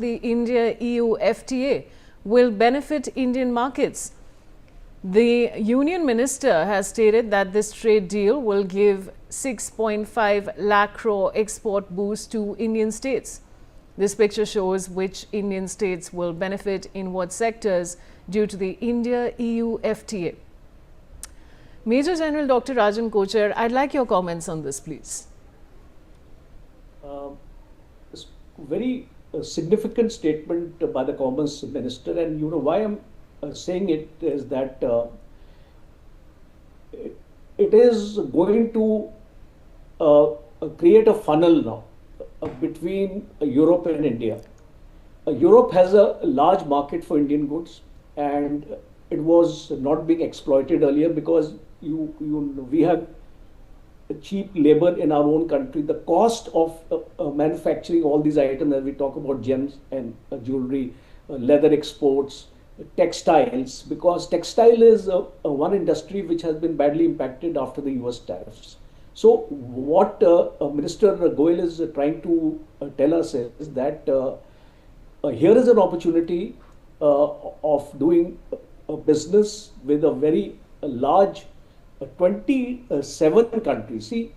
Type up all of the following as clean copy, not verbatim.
The India-EU FTA will benefit Indian markets. The Union Minister has stated that this trade deal will give 6.5 lakh crore export boost to Indian states. This picture shows which Indian states will benefit in what sectors due to the India-EU FTA. Major General Dr. Rajan Kochar, I'd like your comments on this, please. It's very significant statement by the Commerce Minister, and you know why I'm saying it is that it is going to create a funnel now between Europe and India. Europe has a large market for Indian goods, and it was not being exploited earlier because we have cheap labor in our own country. The cost of manufacturing all these items, as we talk about gems and jewelry, leather exports, textiles, because textile is one industry which has been badly impacted after the US tariffs. So what Minister Goyal is trying to tell us is that here is an opportunity of doing a business with a very large 27 countries. See,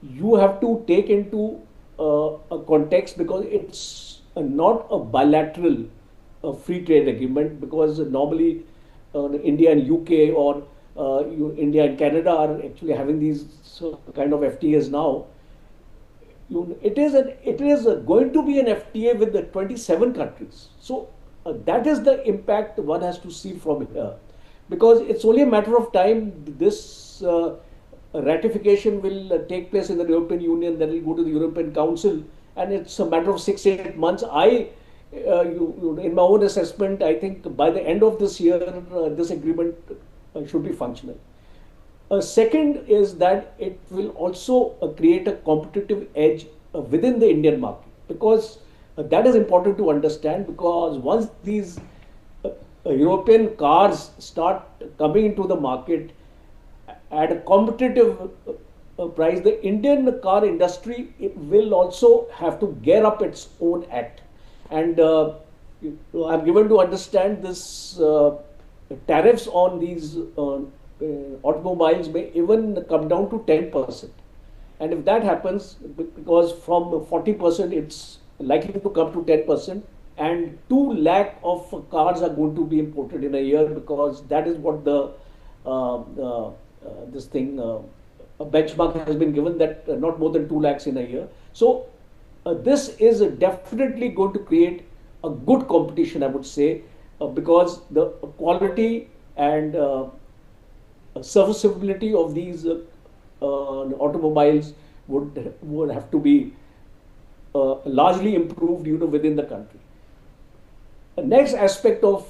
you have to take into a context because it's not a bilateral free trade agreement, because normally India and UK or India and Canada are actually having these kind of FTAs now. It is going to be an FTA with the 27 countries. So that is the impact one has to see from here, because it's only a matter of time. This ratification will take place in the European Union, then it will go to the European Council, and it's a matter of 6-8 months. In my own assessment, I think by the end of this year, this agreement should be functional. Second is that it will also create a competitive edge within the Indian market, because that is important to understand, because once these European cars start coming into the market at a competitive price, the Indian car industry will also have to gear up its own act. And I'm given to understand this tariffs on these automobiles may even come down to 10%. And if that happens, because from 40% it's likely to come to 10%, and 2 lakh of cars are going to be imported in a year, because that is what the a benchmark has been given, that not more than 2 lakhs in a year. So this is definitely going to create a good competition, I would say, because the quality and serviceability of these automobiles would have to be largely improved, within the country. The next aspect of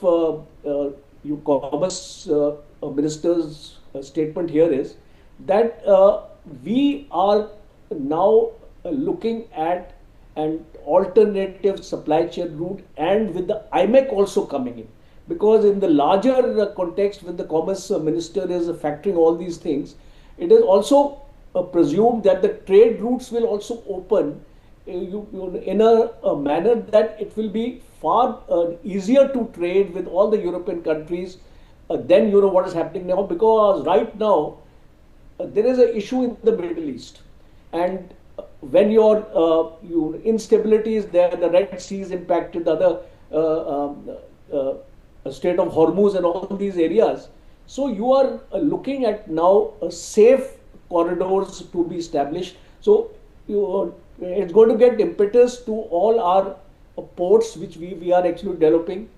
Commerce Minister's statement here is that we are now looking at an alternative supply chain route, and with the IMEC also coming in, because in the larger context, when the Commerce Minister is factoring all these things, it is also presumed that the trade routes will also open in a manner that it will be far easier to trade with all the European countries than what is happening now, because right now there is an issue in the Middle East, and when your instability is there, the Red Sea is impacted, the other Strait of Hormuz and all these areas. So you are looking at now safe corridors to be established. So it's going to get impetus to all our ports which we are actually developing.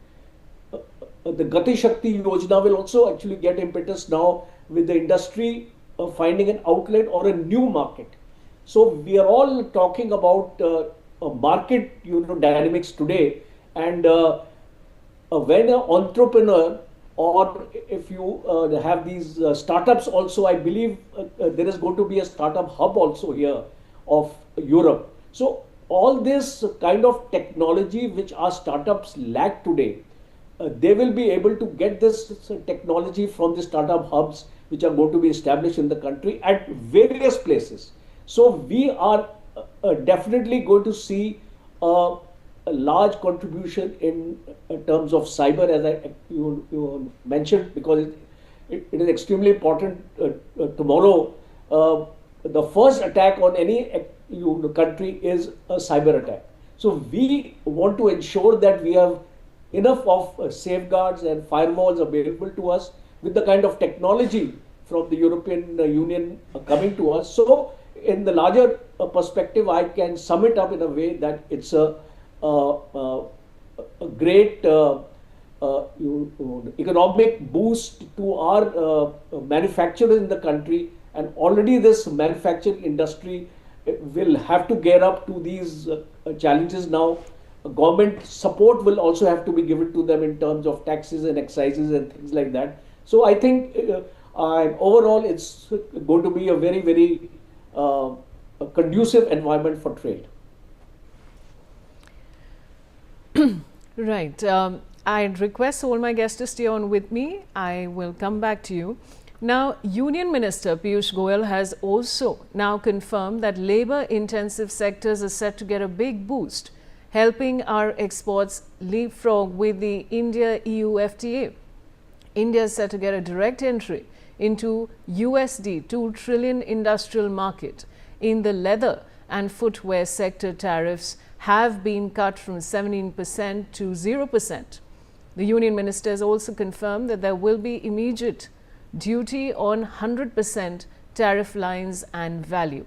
The Gati Shakti Yojana will also actually get impetus now, with the industry finding an outlet or a new market. So we are all talking about market dynamics today, and when an entrepreneur, or if you have these startups also, I believe there is going to be a startup hub also here of Europe. So all this kind of technology which our startups lack today, they will be able to get this technology from the startup hubs which are going to be established in the country at various places. So we are definitely going to see a large contribution in terms of cyber, as you mentioned, because it is extremely important. Tomorrow, the first attack on any country is a cyber attack. So we want to ensure that we have enough of safeguards and firewalls available to us with the kind of technology from the European Union coming to us. So in the larger perspective, I can sum it up in a way that it's a great economic boost to our manufacturers in the country, and already this manufacturing industry will have to gear up to these challenges now. Government support will also have to be given to them in terms of taxes and excises and things like that. So I think overall it's going to be a very, very conducive environment for trade. Right. I'd request all my guests to stay on with me. I will come back to you. Now, Union Minister Piyush Goyal has also now confirmed that labor-intensive sectors are set to get a big boost, helping our exports leapfrog with the India-EU FTA. India is set to get a direct entry into USD 2 trillion industrial market. In the leather and footwear sector, tariffs have been cut from 17% to 0%. The Union Minister has also confirmed that there will be immediate duty on 100% tariff lines and value.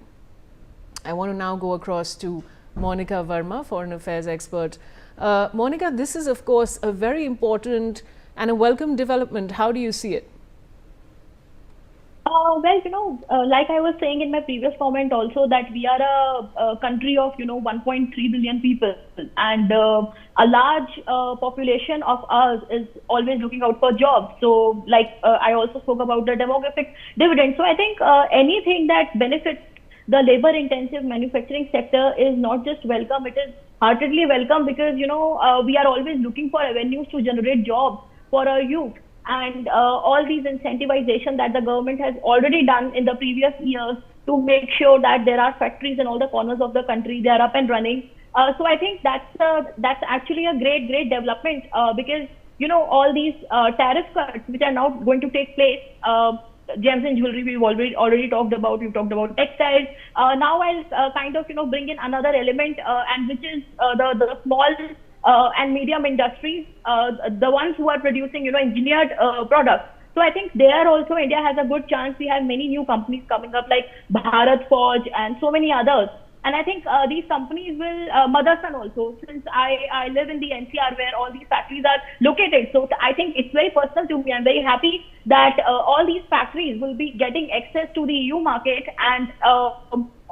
I want to now go across to Monica Verma, Foreign Affairs expert. Monica, this is of course a very important and a welcome development. How do you see it? Well, like I was saying in my previous comment also, that we are a country of, 1.3 billion people, and a large population of us is always looking out for jobs. So, I also spoke about the demographic dividend. So I think anything that benefits the labor-intensive manufacturing sector is not just welcome, it is heartedly welcome, because, we are always looking for avenues to generate jobs for our youth. And all these incentivization that the government has already done in the previous years to make sure that there are factories in all the corners of the country, they are up and running. So I think that's actually a great development, because all these tariff cuts which are now going to take place, gems and jewelry we've already talked about. We've talked about textiles. Now I'll kind of bring in another element, and which is the small and medium industries, the ones who are producing engineered products. So I think there also India has a good chance. We have many new companies coming up like Bharat Forge and so many others. And I think these companies will, Motherson also, since I live in the NCR where all these factories are located. So I think it's very personal to me. I'm very happy that all these factories will be getting access to the EU market, and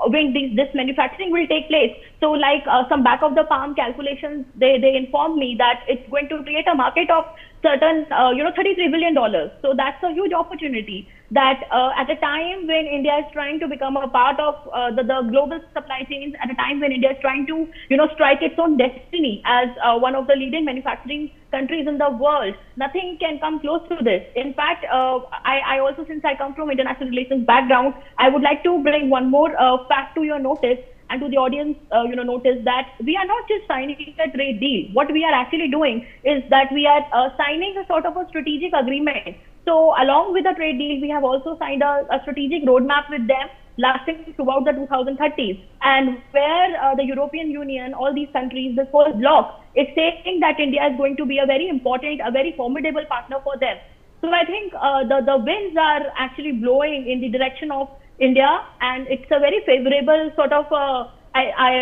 when this manufacturing will take place. So like some back of the palm calculations, they informed me that it's going to create a market of certain, $33 billion. So that's a huge opportunity that at a time when India is trying to become a part of the global supply chains, at a time when India is trying to, strike its own destiny as one of the leading manufacturing countries in the world, nothing can come close to this. In fact, I also, since I come from international relations background, I would like to bring one more fact to your notice and to the audience, notice that we are not just signing a trade deal. What we are actually doing is that we are signing a sort of a strategic agreement. So along with the trade deal, we have also signed a strategic roadmap with them lasting throughout the 2030s, and where the European Union, all these countries, this whole bloc is saying that India is going to be a very important, a very formidable partner for them. So I think the winds are actually blowing in the direction of India, and it's a very favorable sort of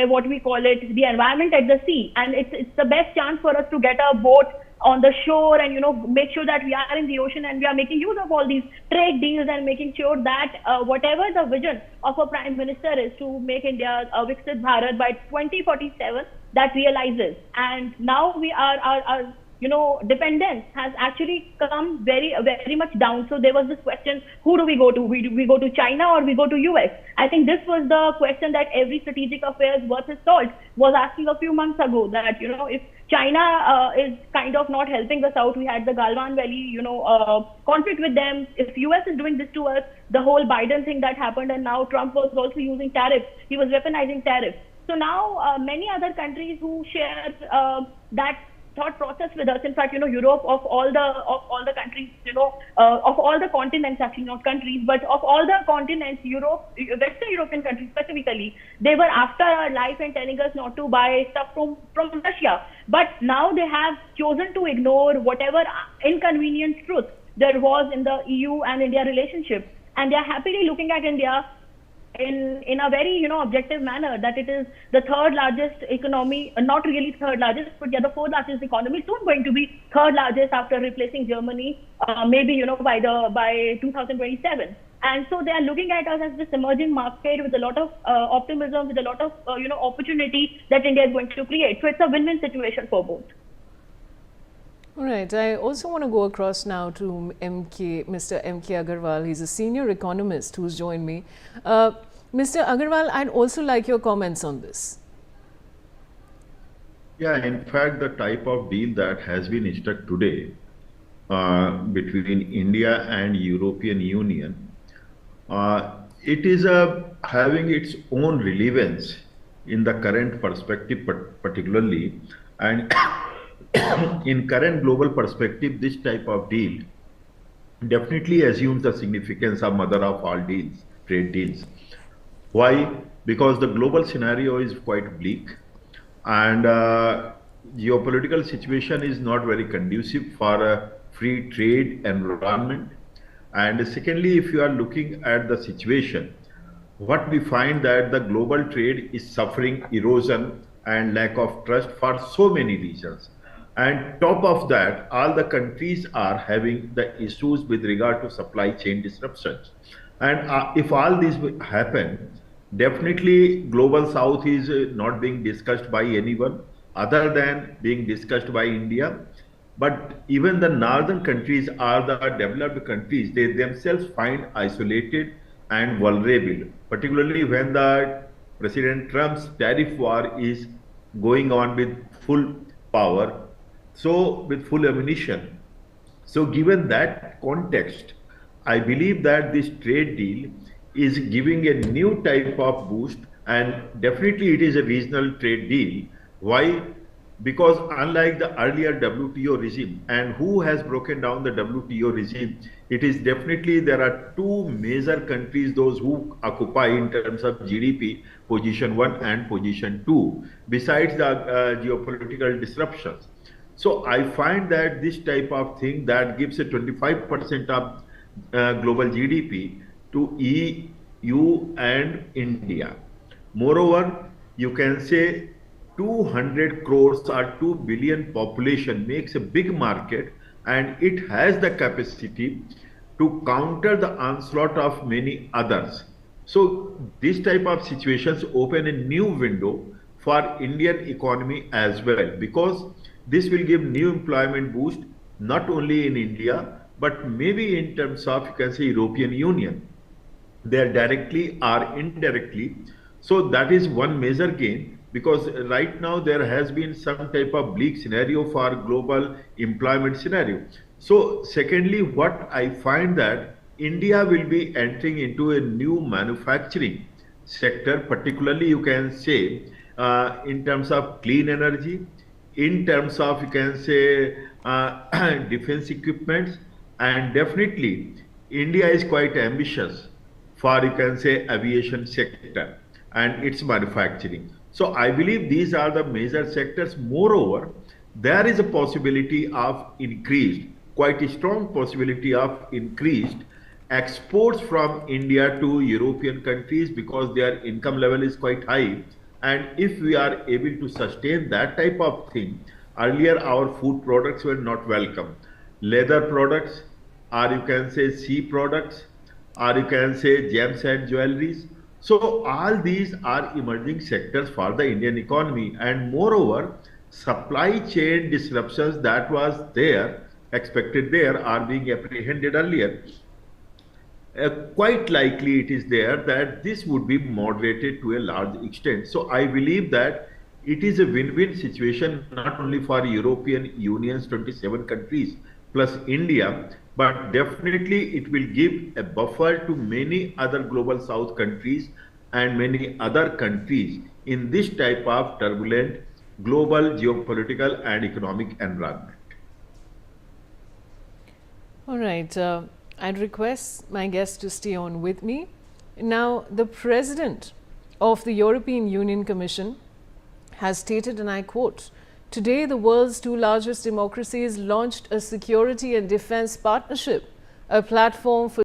what we call it, the environment at the sea, and it's the best chance for us to get a boat on the shore and make sure that we are in the ocean, and we are making use of all these trade deals and making sure that whatever the vision of a prime minister is to make India a Viksit Bharat by 2047, that realizes. And now we are dependence has actually come very much down. So there was this question, who do we go to? We go to China or we go to US? I think this was the question that every strategic affairs worth his salt was asking a few months ago, that, if China is kind of not helping us out, we had the Galwan Valley, conflict with them. If US is doing this to us, the whole Biden thing that happened, and now Trump was also using tariffs. He was weaponizing tariffs. So now many other countries who share that thought process with us. In fact, Europe of all the countries, of all the continents, actually not countries, but of all the continents, Europe, Western European countries specifically, they were after our life and telling us not to buy stuff from Russia. But now they have chosen to ignore whatever inconvenient truth there was in the EU and India relationship, and they are happily looking at India in a very objective manner, that it is the third largest economy, not really third largest, but yeah, the fourth largest economy, soon going to be third largest after replacing Germany, maybe by 2027. And so they are looking at us as this emerging market with a lot of optimism, with a lot of opportunity that India is going to create. So it's a win-win situation for both. All right. I also want to go across now to Mr. M.K. Agarwal. He's a senior economist who's joined me. Mr. Agarwal, I'd also like your comments on this. Yeah, in fact, the type of deal that has been struck today between India and European Union, it is having its own relevance in the current perspective, particularly, and in current global perspective, this type of deal definitely assumes the significance of mother of all deals, trade deals. Why? Because the global scenario is quite bleak, and geopolitical situation is not very conducive for a free trade environment. And secondly, if you are looking at the situation, what we find that the global trade is suffering erosion and lack of trust for so many reasons. And top of that, all the countries are having the issues with regard to supply chain disruptions. And if all these happen, definitely global south is not being discussed by anyone other than being discussed by India. But even the northern countries are the developed countries, they themselves find isolated and vulnerable, particularly when the President Trump's tariff war is going on with full power. So with full ammunition. So given that context, I believe that this trade deal is giving a new type of boost, and definitely it is a regional trade deal. Why? Because unlike the earlier WTO regime, and who has broken down the WTO regime, it is definitely there are two major countries, those who occupy in terms of GDP, position 1 and position 2, besides the geopolitical disruptions. So I find that this type of thing that gives a 25% of global GDP to EU and India. Moreover, you can say 200 crores or 2 billion population makes a big market, and it has the capacity to counter the onslaught of many others. So this type of situations open a new window for Indian economy as well, because this will give new employment boost not only in India but maybe in terms of, you can say, European Union, there directly or indirectly. So that is one major gain, because right now there has been some type of bleak scenario for global employment scenario. So secondly, what I find that India will be entering into a new manufacturing sector, particularly you can say in terms of clean energy, in terms of, you can say, defense equipments, and definitely India is quite ambitious for, you can say, aviation sector and its manufacturing. So I believe these are the major sectors. Moreover, there is a possibility of increased, quite a strong possibility of increased exports from India to European countries, because their income level is quite high. And if we are able to sustain that type of thing, earlier our food products were not welcome. Leather products, or you can say sea products, or you can say gems and jewelries. So all these are emerging sectors for the Indian economy. And moreover, supply chain disruptions that was there, expected there, are being apprehended earlier. Quite likely it is there that this would be moderated to a large extent. So I believe that it is a win-win situation, not only for European Union's 27 countries plus India, but definitely it will give a buffer to many other global south countries and many other countries in this type of turbulent global geopolitical and economic environment. All right. I'd request my guest to stay on with me. Now, the President of the European Union Commission has stated, and I quote, "Today, the world's two largest democracies launched a security and defense partnership, a platform for